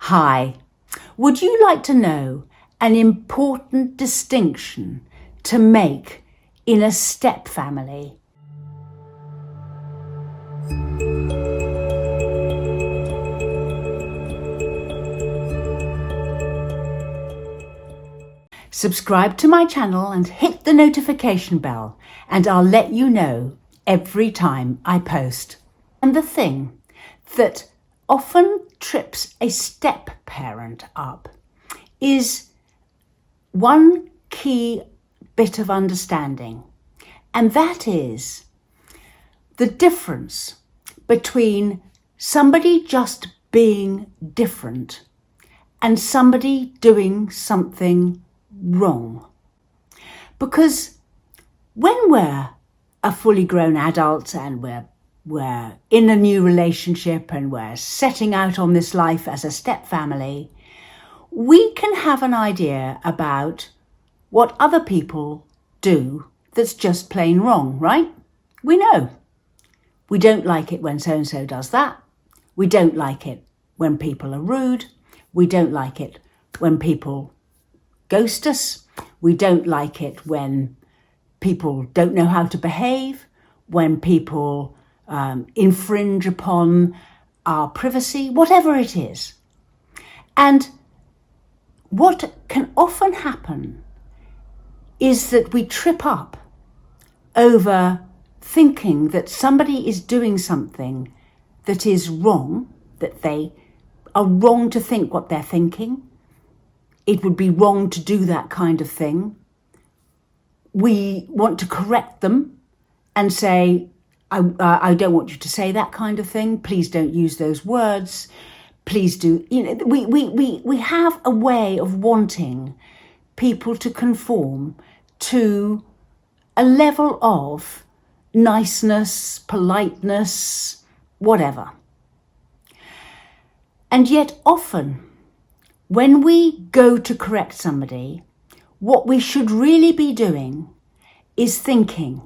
Hi, would you like to know an important distinction to make in a step family? Subscribe to my channel and hit the notification bell, and I'll let you know every time I post. And the thing that often trips a step parent up is one key bit of understanding, and that is the difference between somebody just being different and somebody doing something wrong. Because when we're a fully grown adult and we're in a new relationship and we're setting out on this life as a step family, we can have an idea about what other people do that's just plain wrong, right? We know. We don't like it when so-and-so does that. We don't like it when people are rude. We don't like it when people ghost us. We don't like it when people don't know how to behave, when people infringe upon our privacy, whatever it is. And what can often happen is that we trip up over thinking that somebody is doing something that is wrong, that they are wrong to think what they're thinking. It would be wrong to do that kind of thing. We want to correct them and say, I don't want you to say that kind of thing. Please don't use those words. Please do. We have a way of wanting people to conform to a level of niceness, politeness, whatever. And yet often, when we go to correct somebody, what we should really be doing is thinking,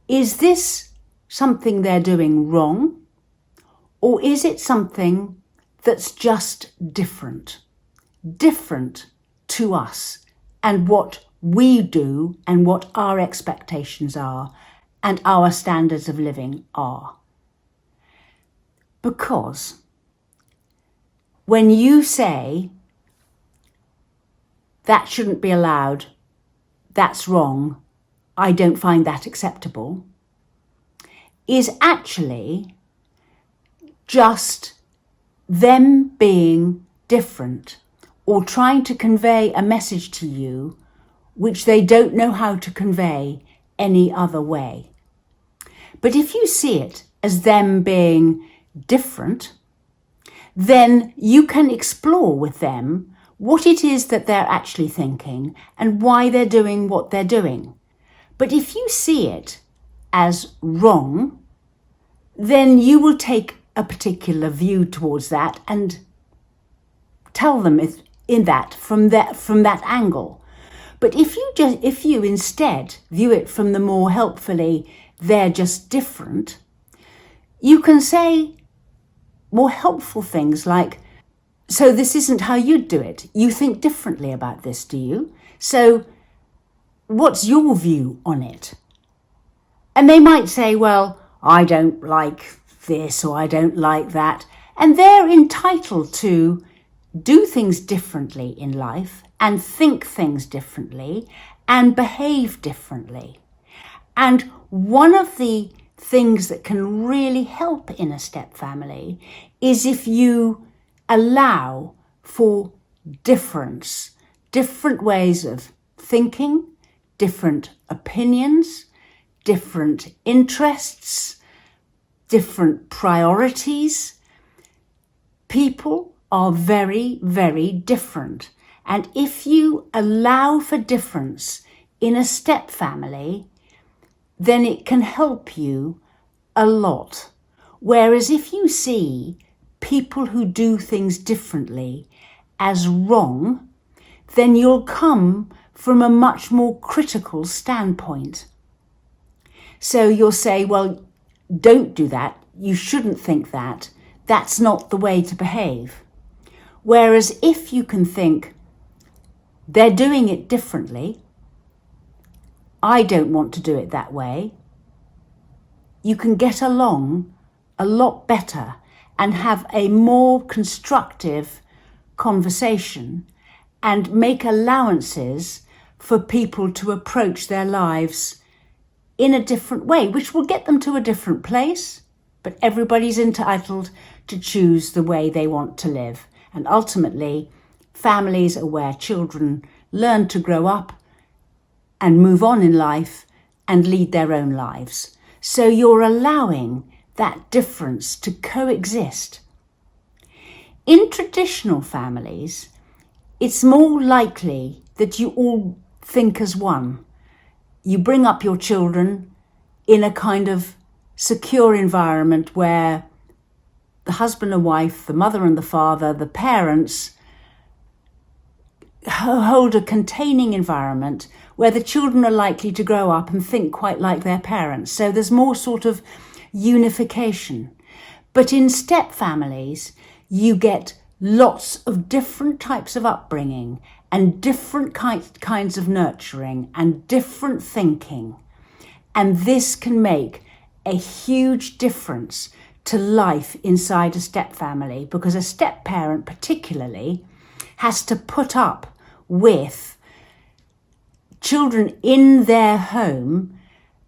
is this something they're doing wrong, or is it something that's just different to us and what we do and what our expectations are and our standards of living are? Because when you say, that shouldn't be allowed, that's wrong, I don't find that acceptable, is actually just them being different or trying to convey a message to you which they don't know how to convey any other way. But if you see it as them being different, then you can explore with them what it is that they're actually thinking and why they're doing what they're doing. But if you see it as wrong, then you will take a particular view towards that and tell them from that angle. But if you instead view it from the more helpfully, they're just different, you can say more helpful things like, so this isn't how you'd do it. You think differently about this, do you? So what's your view on it? And they might say, well, I don't like this or I don't like that. And they're entitled to do things differently in life and think things differently and behave differently. And one of the things that can really help in a step family is if you allow for different ways of thinking, different opinions, different interests, different priorities. People are very, very different. And if you allow for difference in a step family, then it can help you a lot. Whereas if you see people who do things differently as wrong, then you'll come from a much more critical standpoint. So you'll say, well, don't do that. You shouldn't think that. That's not the way to behave. Whereas if you can think, they're doing it differently, I don't want to do it that way, you can get along a lot better and have a more constructive conversation and make allowances for people to approach their lives in a different way, which will get them to a different place, but everybody's entitled to choose the way they want to live. And ultimately, families are where children learn to grow up and move on in life and lead their own lives. So you're allowing that difference to coexist. In traditional families, it's more likely that you all think as one. You bring up your children in a kind of secure environment where the husband and wife, the mother and the father, the parents hold a containing environment where the children are likely to grow up and think quite like their parents. So there's more sort of unification. But in step families, you get lots of different types of upbringing and different kinds of nurturing and different thinking. And this can make a huge difference to life inside a step family, because a step parent particularly has to put up with children in their home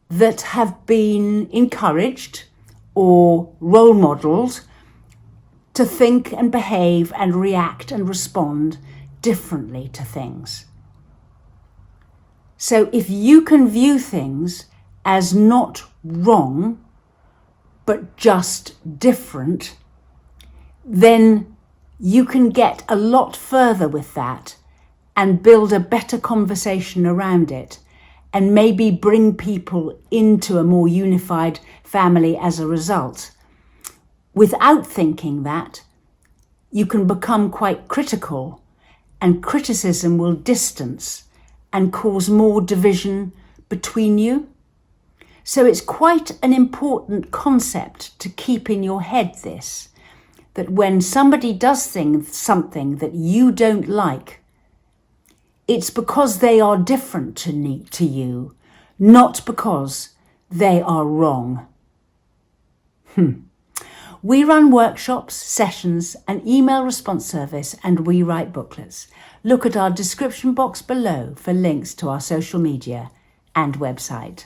that have been encouraged or role modelled to think and behave and react and respond differently to things. So if you can view things as not wrong, but just different, then you can get a lot further with that and build a better conversation around it, and maybe bring people into a more unified family as a result. Without thinking that, you can become quite critical, and criticism will distance and cause more division between you. So it's quite an important concept to keep in your head, this, that when somebody does something that you don't like, it's because they are different to you, not because they are wrong. We run workshops, sessions, an email response service, and we write booklets. Look at our description box below for links to our social media and website.